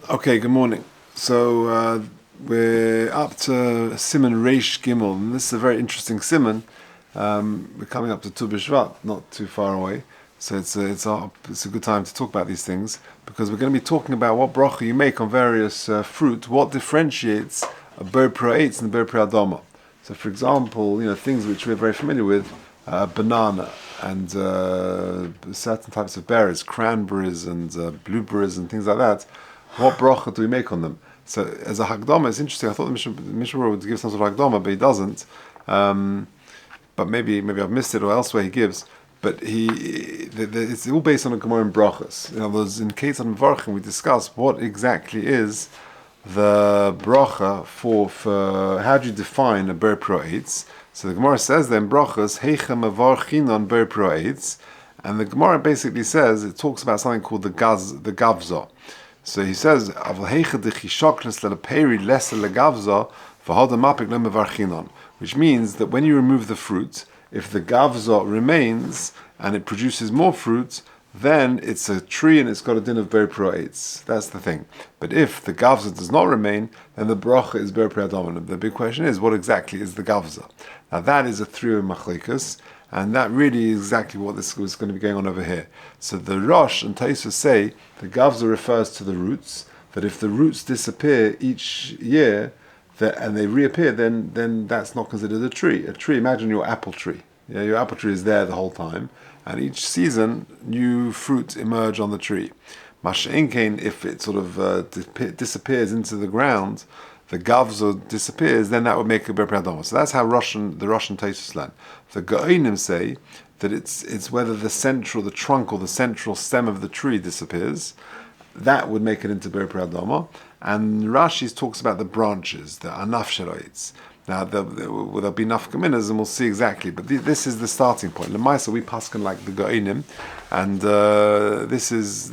Okay, good morning. So we're up to Siman Reish Gimel, and this is a very interesting Siman. We're coming up to Tu B'Shvat, not too far away, so it's a good time to talk about these things because we're going to be talking about what bracha you make on various fruit, what differentiates a ber praetz and a ber preadama. So, for example, things which we're very familiar with, banana and certain types of berries, cranberries and blueberries and things like that. What bracha do we make on them? So, as a Hagdama, it's interesting. I thought the Mishnah would give some sort of Hagdama, but he doesn't. But maybe I've missed it, or elsewhere he gives. But it's all based on a Gemara in Brachas. In other words, in case on Varchim, we discuss what exactly is the bracha for how do you define a ber proetz. So the Gemara says then brachas heichem avarchinon ber proetz, and the Gemara basically says it talks about something called the gavza. So he says aval heicha dechishokles leleperi lesa legavza v'hada mapik lo mevarchinon, which means that when you remove the fruit, if the gavza remains and it produces more fruit, then it's a tree and it's got a din of ber proetz. That's the thing. But if the gavza does not remain, then the bracha is ber preadama. The big question is, what exactly is the gavza? Now that is a three machlekas, and that really is exactly what this was going to be going on over here. So the Rosh and Taisa say the gavza refers to the roots, that if the roots disappear each year and they reappear, then that's not considered a tree. A tree, imagine your apple tree. Yeah, your apple tree is there the whole time, and each season new fruit emerge on the tree. Masha'inkein, if it sort of disappears into the ground, the gavzo disappears, then that would make a ber preadama. So that's how the Russian Taisus learn. The Gaonim say that it's whether the trunk or the central stem of the tree disappears, that would make it into ber preadama. And Rashi talks about the branches, the anaf sheloitz. Now, there'll be nafkaminas, and we'll see exactly. But this is the starting point. Lemaisa, we paskin like the Ga'inim, and this is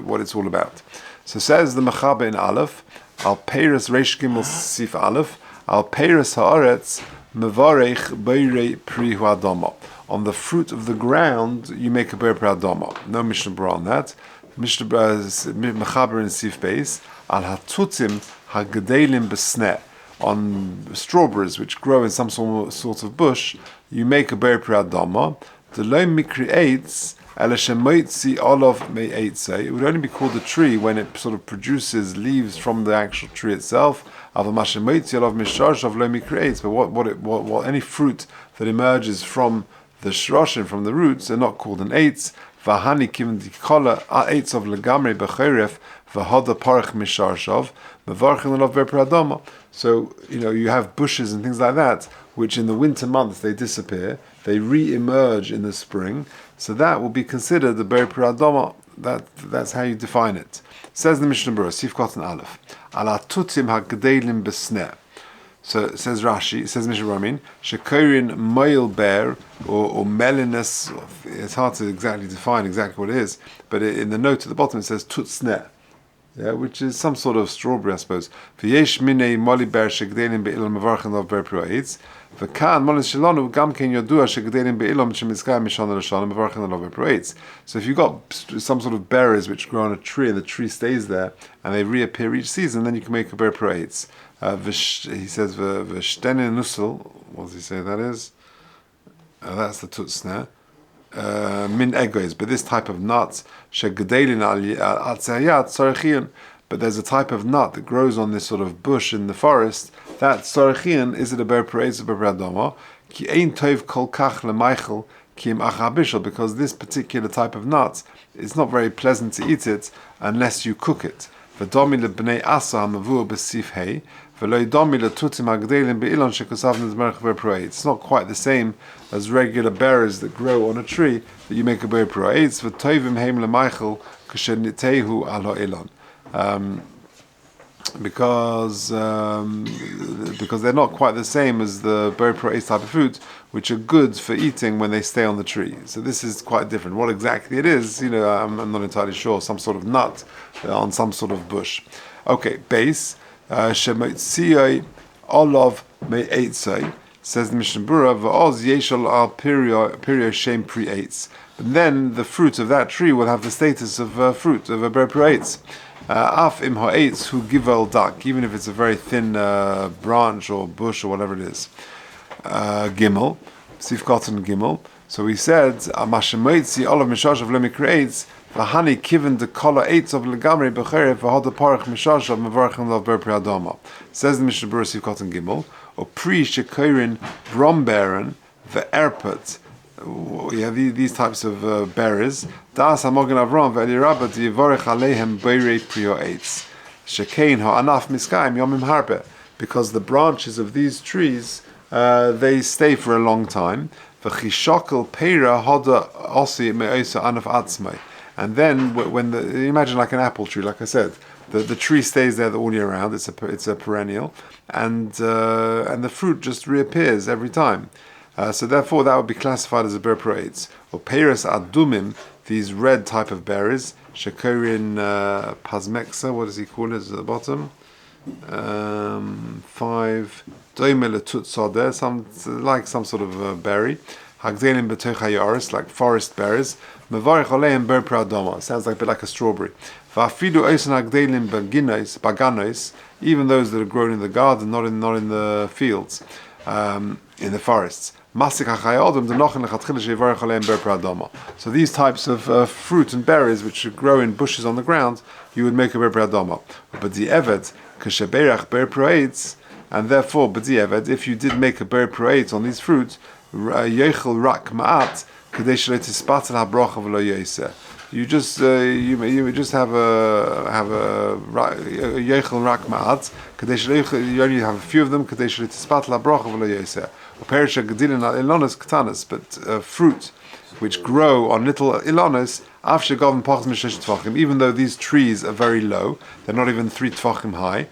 what it's all about. So says the Mechaber in Aleph, Al Peiros Reish Gimel Sif Aleph, Al Peiros Haaretz Mevarech Beirei Pri Huadama. On the fruit of the ground, you make a ber preadama. No Mishnah Berurah on that. Mishnah Mechaber in Sif Beis, Al Hatutim Hagdelim Besneh. On strawberries which grow in some sort of bush, you make a ber preadama. The lo mikri'etz ela shemoitzi olav me'etzei. It would only be called a tree when it sort of produces leaves from the actual tree itself. Aval mashemoitzi olav misharshav lo mikri'etz. But what any fruit that emerges from the shroshim, from the roots, are not called an eitz. Vahani kiven dikola eitz of legamri b'cheref v'hada parach misharshav mevarchin olav ber preadama. So, you have bushes and things like that, which in the winter months they disappear, they re-emerge in the spring, so that will be considered the ber preadama. That's how you define it. Says the Mishnah Berurah, Sif Kotan Aleph, Ala tutim ha'gdelim besneh. So says Rashi, says Mishnah Berurah, shekorin moil ber, or melinus, it's hard to exactly define exactly what it is, but in the note at the bottom it says tutsneh. Yeah, which is some sort of strawberry, I suppose. V'yesh minei moli ber shegdelim be'ilam mevarchen of ber proetz. V'kan moli shelanu gam ken yodua shegdelim be'ilam shemizkay mishana l'shana mevarchen of ber proetz. So if you've got some sort of berries which grow on a tree and the tree stays there and they reappear each season, then you can make a ber proetz. He says v'shtene nusel. What does he say that is? That's the tutsneh. Min egois, but this type of nuts, shegedelin al atzayat tzarechiyun. But there's a type of nut that grows on this sort of bush in the forest. That tzarechiyun, is it a ber praetz or ber preadama? Ki ein tov kol kach lemeichel ki im achabishal, because this particular type of nut, it's not very pleasant to eat it unless you cook it. V'domi lebnei asa hamavu b'sif hei. It's not quite the same as regular berries that grow on a tree that you make a ber proetz. Because they're not quite the same as the ber proetz type of fruit, which are good for eating when they stay on the tree. So this is quite different. What exactly it is, I'm not entirely sure. Some sort of nut on some sort of bush. Okay, base. Shemoitzioi olav me'etzai, says the Mishnah Berurah, v'oz yeshal al perio shem pre-eitz. But then the fruit of that tree will have the status of fruit, of a ber proetz. Af im ha'etz hu givel dak, even if it's a very thin branch or bush or whatever it is. Gimel, Sif Cotton Gimel. So he said, Amashemoitzi olav mishashav lemikreitz, v'hani kiven de kola eitz of legamri b'cherev v'hoda parach mishashav mevarchem lav ber pri adama. Says the Mishnah Berurah Sif Cotton Gimel, or pri shekorin bromberen ve'erpet. We have these types of berries. Das hamogen avram ve'elirabba diyivorech aleihem beirei prio eitz. Shekein ha'anaf miskayim yomim harbe. Because the branches of these trees, they stay for a long time. V'chishokel peira hoda osi me'osa anaf atzmei. And then when imagine like an apple tree, like I said, the tree stays there all year round. It's a perennial, and the fruit just reappears every time. So therefore, that would be classified as a ber pro eitz. Or peiros adumim, these red type of berries. Shekorin pasmexa, what does he call it at the bottom? 5 doimele tutzodeh, some sort of berry. Hagdelim betoch hayaris, like forest berries. Mevarich oleim ber pro adama, sounds like a bit like a strawberry. Va'afidu oisen hagdelim baganois, even those that are grown in the garden, not in the fields, in the forests. So these types of fruit and berries which grow in bushes on the ground, you would make a ber adama. But the evet kasheberach ber proetz, and therefore, but the evet, if you did make a ber proetz on these fruits, yechel rak ma'at kadesh le'tispatel habracha v'lo yoseh. You just you just have a yechel rak ma'at kadesh you only have a few of them kadesh le'tispatel habracha v'lo yoseh. But fruit which grow on little ilonis, even though these trees are very low, they're not even 3 tfachim high,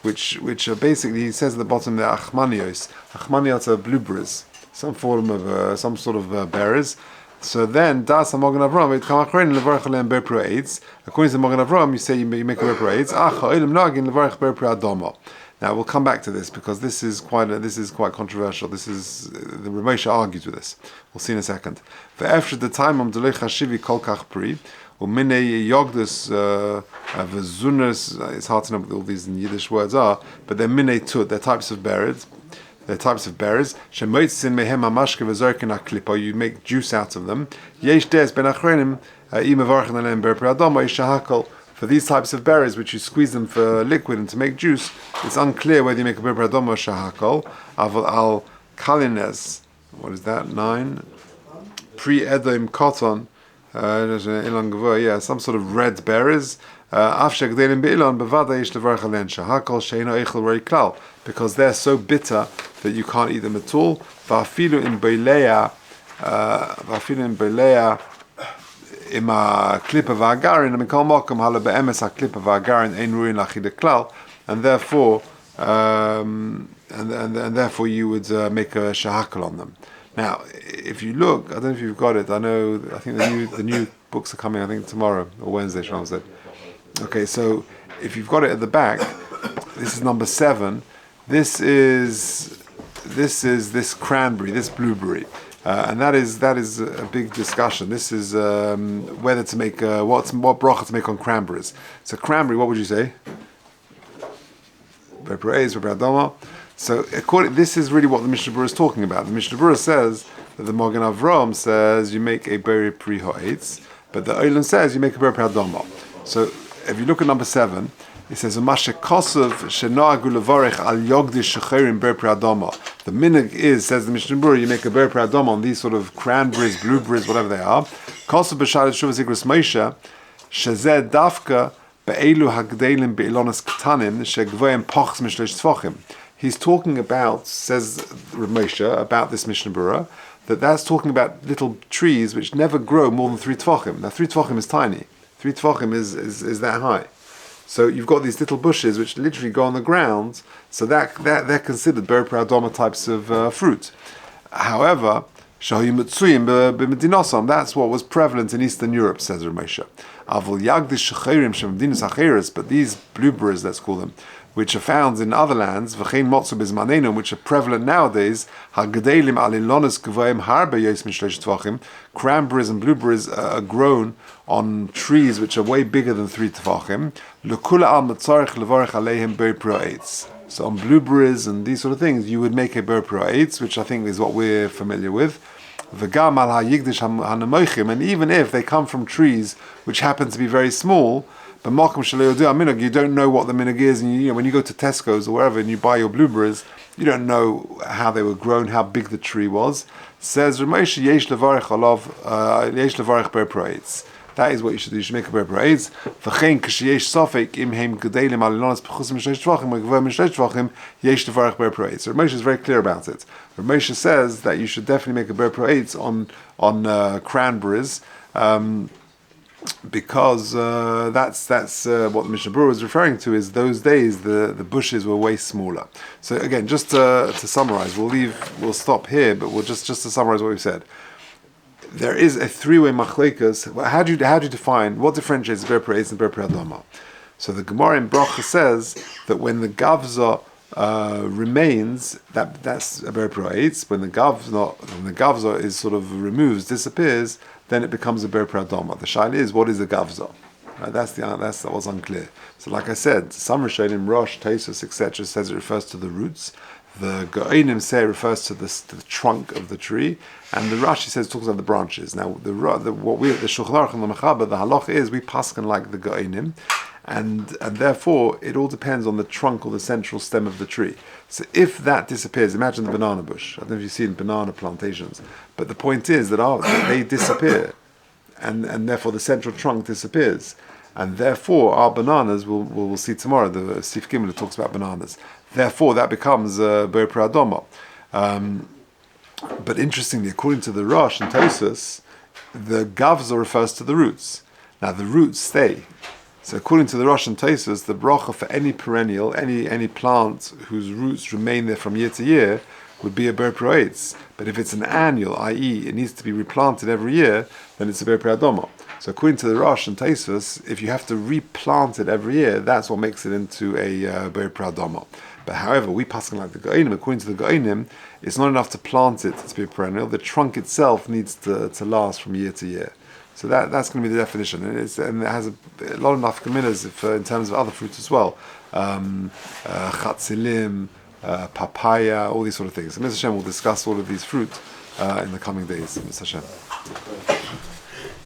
which are basically, he says at the bottom, they're achmanios. Achmanios are blueberries, some form of some sort of berries. So then, das hamogen avram, it come achrein levarach aleim ber pro eitz. According to the Mogen Avram, you say you make a ber pro eitz. Ach ha'olim nagin levarach ber pro adama. Now we'll come back to this because this is quite controversial. The Ramesha argues with this. We'll see in a second. Ve'efshad the time delei chashivi kol kach pri u'minei yogdus v'zunas. It's hard to know what all these Yiddish words are, but they're minei tut. They're types of berries. Shemoitzin mehem hamashke v'zorkin haklipa. You make juice out of them. Yesh des ben achrenim imevarchen aleim ber pri adama ishahakol. For these types of berries, which you squeeze them for liquid and to make juice, it's unclear whether you make a ber adom or shahakol. Aval al kalines, what is that? 9. Pre-edom cotton, some sort of red berries. Because they're so bitter that you can't eat them at all. Va'afilu in beilea. Ima klipa v'agarin, amikol mokum hala be'emes ha-klipa v'agarin ein ruin lachid klal, and therefore you would make a shahakal on them. Now, if you look, I don't know if you've got it. I think the new books are coming. I think tomorrow or Wednesday. Shlomo said. Okay, so if you've got it at the back, this is number 7. This is this cranberry, this blueberry. And that is a big discussion. This is whether to make what bracha to make on cranberries. So cranberry, what would you say? So this is really what the Mishnah Berurah is talking about. The Mishnah Berurah says that the Mogen Avram says you make a beri pri ha'etz, but the Olam says you make a beri pri adama. So if you look at number 7. It says, The minig is, says the Mishnah Berurah, you make a ber pri adama on these sort of cranberries, blueberries, whatever they are. He's talking about, says Ramesha, about this Mishnah Berurah, that's talking about little trees which never grow more than 3 tfachim. Now 3 tfachim is tiny. 3 tfachim is that high. So you've got these little bushes which literally go on the ground, so that they're considered ber pri adama types of fruit. However, that's what was prevalent in Eastern Europe, says Ramesha. But these blueberries, let's call them, which are found in other lands, v'chein motzu bizmanenu, which are prevalent nowadays, ha'gedelim alilonis gvoim harbe yos min shlosh tvachim, cranberries and blueberries are grown on trees which are way bigger than 3 tvachim, l'kula al matzarech levarech aleihem ber eitz. So on blueberries and these sort of things, you would make a ber eitz, which I think is what we're familiar with. V'gam al ha'yigdish ha'nemochim, and even if they come from trees which happen to be very small, but makom shelo yodu minog, you don't know what the minog is, and when you go to Tesco's or wherever and you buy your blueberries, you don't know how they were grown, how big the tree was. Says Ramosha yesh levarech alav yesh levarech ber eitz. That is what you should do. You should make a ber eitz. V'chein k'sheyesh safek im heim gedelim alilonas b'chusim shlosh tvachim or gvur min shlosh tvachim yesh levarech ber eitz. Ramosha is very clear about it. Ramosha says that you should definitely make a ber eitz on cranberries. Because that's what the Mishnah Berurah is referring to, is those days the bushes were way smaller. So again, just to summarize, we'll stop here, but we'll just to summarize what we've said. There is a 3-way machlekas. How do you define what differentiates ber eitz and ber adama? So the Gemara in Bracha says that when the gavza remains, that's a ber eitz. When the gavza is sort of removed, disappears, then it becomes a ber adama. The shaila is, what is a gavza? Right, that was unclear. So like I said, some Rishonim, Rosh, Taisus, etc., says it refers to the roots. The Go'inim say it refers to the trunk of the tree, and the Rashi says it talks about the branches. Now, the Shulchan Aruch and the Mechaber, the halacha is we paskin like the Go'inim, and therefore it all depends on the trunk or the central stem of the tree. So if that disappears, imagine the banana bush. I don't know if you've seen banana plantations, but the point is that they disappear, and therefore the central trunk disappears, and therefore our bananas we'll see tomorrow. The Sif Gimel talks about bananas. Therefore, that becomes ber adama. But interestingly, according to the Rosh and Tosas, the gavza refers to the roots. Now the roots stay. So according to the Rosh and Tosas, the bracha for any perennial, any plant whose roots remain there from year to year, would be a ber eitz. But if it's an annual, i.e. it needs to be replanted every year, then it's a ber adama. So according to the Rosh and Tosas, if you have to replant it every year, that's what makes it into a ber adama. But however, we pass like the Go'inim. According to the Go'inim, it's not enough to plant it to be a perennial. The trunk itself needs to last from year to year. So that's going to be the definition, and it has a lot of nafkaminas in terms of other fruits as well. Chatzilim, papaya, all these sort of things. And Mr. Hashem will discuss all of these fruit in the coming days. Mr. Hashem.